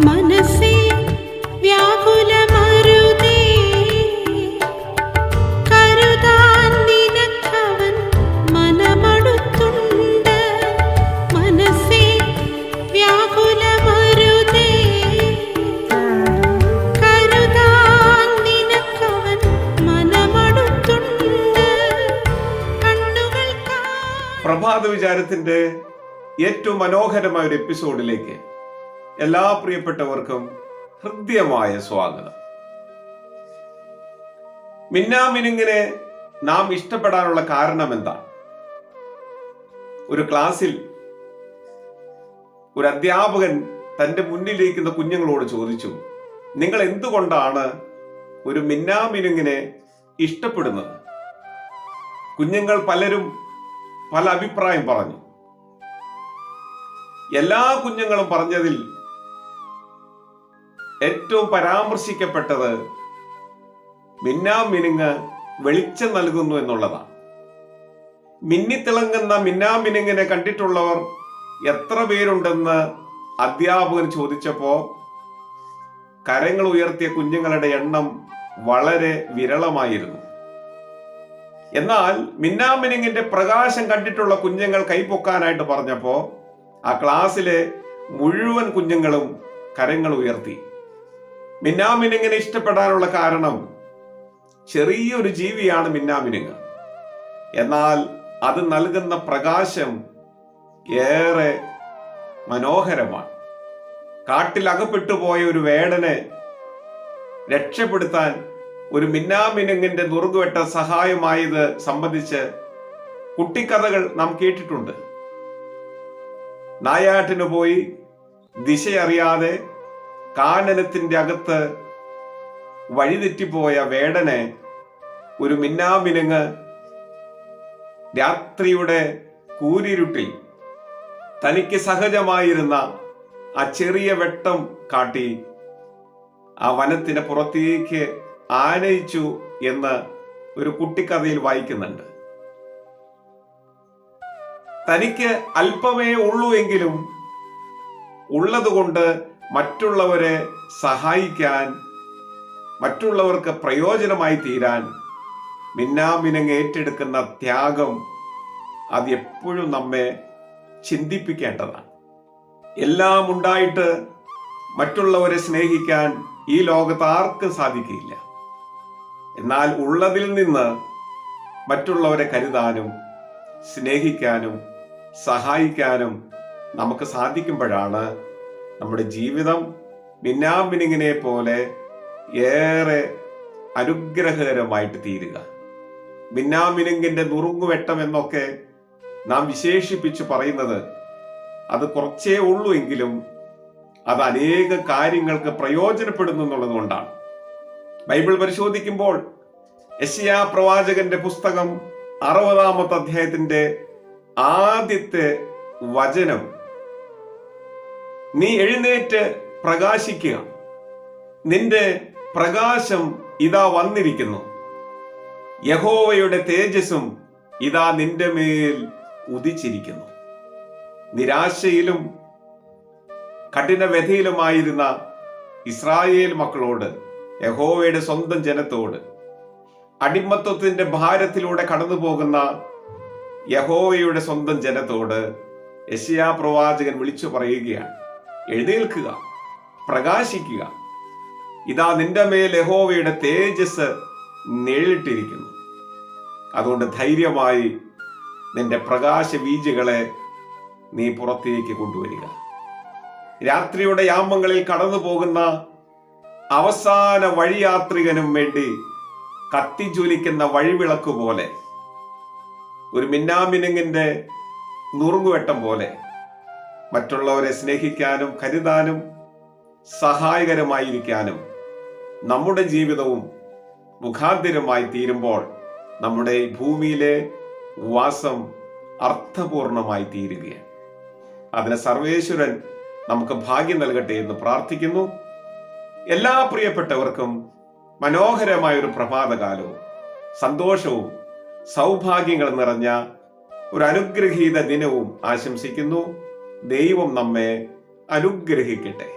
മനസ്സേ വ്യാകുലമരുതേ, കരുതാൻ നിനക്കവൻ മനമടുത്തുണ്ട്. മനസ്സേ വ്യാകുലമരുതേ, കരുതാൻ നിനക്കവൻ മനമടുത്തുണ്ട്. കണ്ണുകൾ പ്രഭാത വിചാരത്തിന്റെ ഏറ്റവും മനോഹരമായ ഒരു എപ്പിസോഡിലേക്ക് എല്ലാ പ്രിയപ്പെട്ടവർക്കും ഹൃദ്യമായ സ്വാഗതം. മിന്നാമിനുങ്ങിനെ നാം ഇഷ്ടപ്പെടാനുള്ള കാരണം എന്താണ്? ഒരു ക്ലാസ്സിൽ ഒരു അധ്യാപകൻ തന്റെ മുന്നിലിരിക്കുന്ന കുഞ്ഞുങ്ങളോട് ചോദിച്ചു, നിങ്ങൾ എന്തുകൊണ്ടാണ് ഒരു മിന്നാമിനുങ്ങിനെ ഇഷ്ടപ്പെടുന്നത്? കുഞ്ഞുങ്ങൾ പലരും പല അഭിപ്രായം പറഞ്ഞു. എല്ലാ കുഞ്ഞുങ്ങളും പറഞ്ഞതിൽ ഏറ്റവും പരാമർശിക്കപ്പെട്ടത് മിന്നാമിനുങ്ങ് വെളിച്ചം നൽകുന്നു എന്നുള്ളതാണ്. മിന്നിത്തിളങ്ങുന്ന മിന്നാമിനുങ്ങിനെ കണ്ടിട്ടുള്ളവർ എത്ര പേരുണ്ടെന്ന് അധ്യാപകൻ ചോദിച്ചപ്പോ കരങ്ങൾ ഉയർത്തിയ കുഞ്ഞുങ്ങളുടെ എണ്ണം വളരെ വിരളമായിരുന്നു. എന്നാൽ മിന്നാമിനുങ്ങിന്റെ പ്രകാശം കണ്ടിട്ടുള്ള കുഞ്ഞുങ്ങൾ കൈപ്പൊക്കാനായിട്ട് പറഞ്ഞപ്പോ ആ ക്ലാസ്സിലെ മുഴുവൻ കുഞ്ഞുങ്ങളും കരങ്ങൾ ഉയർത്തി. മിന്നാമിനുങ്ങിനെ ഇഷ്ടപ്പെടാനുള്ള കാരണം ചെറിയൊരു ജീവിയാണ് മിന്നാമിനുങ്ങ്. എന്നാൽ അത് നൽകുന്ന പ്രകാശം ഏറെ മനോഹരമാണ്. കാട്ടിൽ അകപ്പെട്ടു പോയ ഒരു വേടനെ രക്ഷപ്പെടുത്താൻ ഒരു മിന്നാമിനുങ്ങിന്റെ നുറുകുവെട്ട സഹായമായത് സംബന്ധിച്ച് കുട്ടിക്കഥകൾ നാം കേട്ടിട്ടുണ്ട്. നായാട്ടിന് പോയി ദിശയറിയാതെ കാനനത്തിന്റെ അകത്ത് വഴിതെറ്റിപ്പോയ വേടനെ ഒരു മിന്നാമിനുങ്ങ് രാത്രിയുടെ കൂരിരുട്ടിൽ തനിക്ക് സഹജമായിരുന്ന ആ ചെറിയ വെട്ടം കാട്ടി ആ വനത്തിന് പുറത്തേക്ക് ആനയിച്ചു എന്ന് ഒരു കുട്ടിക്കഥയിൽ വായിക്കുന്നുണ്ട്. തനിക്ക് അല്പമേ ഉള്ളൂ എങ്കിലും ഉള്ളതുകൊണ്ട് മറ്റുള്ളവരെ സഹായിക്കാൻ, മറ്റുള്ളവർക്ക് പ്രയോജനമായി തീരാൻ മിന്നാമിനുങ്ങ് ഏറ്റെടുക്കുന്ന ത്യാഗം അത് എപ്പോഴും നമ്മെ ചിന്തിപ്പിക്കേണ്ടതാണ്. എല്ലാം ഉണ്ടായിട്ട് മറ്റുള്ളവരെ സ്നേഹിക്കാൻ ഈ ലോകത്ത് ആർക്കും സാധിക്കില്ല. എന്നാൽ ഉള്ളതിൽ നിന്ന് മറ്റുള്ളവരെ കരുതാനും സ്നേഹിക്കാനും സഹായിക്കാനും നമുക്ക് സാധിക്കുമ്പോഴാണ് നമ്മുടെ ജീവിതം മിന്നാമിനുങ്ങിനെ പോലെ ഏറെ അനുഗ്രഹകരമായിട്ട് തീരുക. മിന്നാമിനുങ്ങിന്റെ നുറുങ്ങുവെട്ടം എന്നൊക്കെ നാം വിശേഷിപ്പിച്ച് പറയുന്നത് അത് കുറച്ചേ ഉള്ളൂ എങ്കിലും അത് അനേക കാര്യങ്ങൾക്ക് പ്രയോജനപ്പെടുന്നു എന്നുള്ളത് കൊണ്ടാണ്. ബൈബിൾ പരിശോധിക്കുമ്പോൾ യെശയ്യാ പ്രവാചകന്റെ പുസ്തകം 60-ാമത്തെ അധ്യായത്തിന്റെ ആദ്യത്തെ വചനം, നീ എഴുന്നേറ്റ് പ്രകാശിക്കുക, നിന്റെ പ്രകാശം ഇതാ വന്നിരിക്കുന്നു, യഹോവയുടെ തേജസ്സും ഇതാ നിന്റെ മേൽ ഉദിച്ചിരിക്കുന്നു. നിരാശയിലും കഠിനവ്യഥയിലുമായിരുന്ന ഇസ്രായേൽ മക്കളോട്, യഹോവയുടെ സ്വന്തം ജനത്തോട്, അടിമത്വത്തിന്റെ ഭാരത്തിലൂടെ കടന്നു പോകുന്ന യഹോവയുടെ സ്വന്തം ജനത്തോട് യെശയ്യാ പ്രവാചകൻ വിളിച്ചു പറയുകയാണ്, എഴുന്നേൽക്കുക, പ്രകാശിക്കുക, ഇതാ നിന്റെ മേൽ യഹോവയുടെ തേജസ് നേരിട്ടിരിക്കുന്നു. അതുകൊണ്ട് ധൈര്യമായി നിന്റെ പ്രകാശ വീജുകളെ നീ പുറത്തേക്ക് കൊണ്ടുവരിക. രാത്രിയുടെ യാമങ്ങളിൽ കടന്നു പോകുന്ന അവസാന വഴിയാത്രികനും വേണ്ടി കത്തിജ്വലിക്കുന്ന വഴിവിളക്ക് പോലെ, ഒരു മിന്നാമിനുങ്ങിന്റെ നുറുങ്ങുവെട്ടം പോലെ മറ്റുള്ളവരെ സ്നേഹിക്കാനും കരുതാനും സഹായകരമായിരിക്കാനും നമ്മുടെ ജീവിതവും മുഖാന്തിരമായി തീരുമ്പോൾ നമ്മുടെ ഭൂമിയിലെ വാസം അർത്ഥപൂർണമായി തീരുകയാണ്. അതിന് സർവേശ്വരൻ നമുക്ക് ഭാഗ്യം നൽകട്ടെ എന്ന് പ്രാർത്ഥിക്കുന്നു. എല്ലാ പ്രിയപ്പെട്ടവർക്കും മനോഹരമായ ഒരു പ്രഭാതകാലവും സന്തോഷവും സൗഭാഗ്യങ്ങൾ നിറഞ്ഞ ഒരു അനുഗ്രഹീത ദിനവും ആശംസിക്കുന്നു. ദൈവം നമ്മെ അനുഗ്രഹിക്കട്ടെ.